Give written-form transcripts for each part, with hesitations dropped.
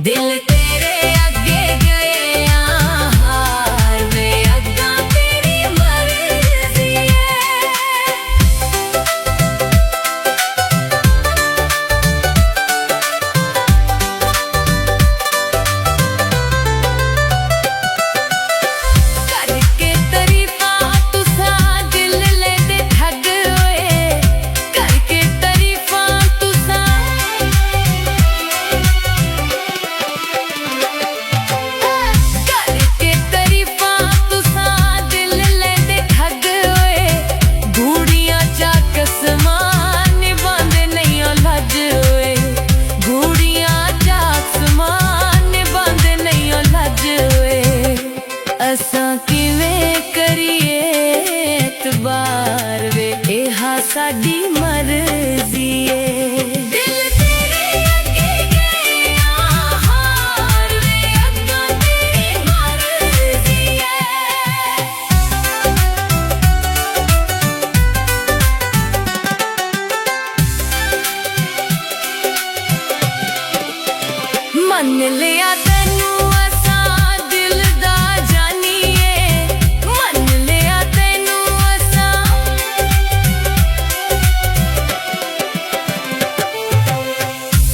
दिल तेरे अगे गए हार वे अग्गा तेरी मर्जी है। करके तरीफा तुसा दिल ले दे ठग होए, करके तरीफा तुसा करके तरीफा तुसा दिल ले दे ठग होए। घूड़ियां चा कसमान निभांदे नहीं ओ लज होए, घूड़ियां चा कसमान निभांदे नहीं ओ लज होए। असां किवें करिए एतबार वे एहा साडी मर्जी है। दिल तेरे अगे गए हार वे अग्गा तेरी मर्जी है। मन लिया तैनू असां दिल दा जानिए, मन लिया तैनू असां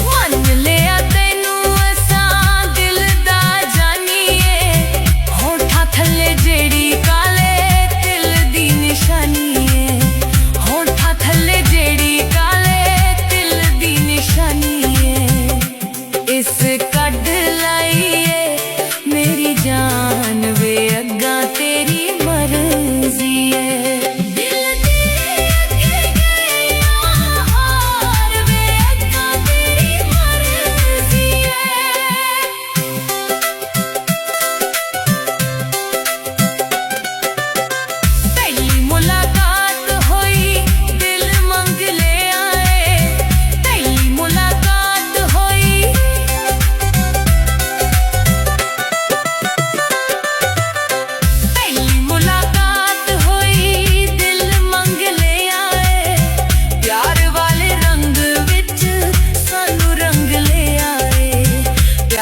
मन लिया तैनू असां दिल दा जानिए। होठां थल्ले जेड़ी काले तिल दी निशानी है, होठां थल्ले जेड़ी काले तिल दी निशानी है। इस कड लाई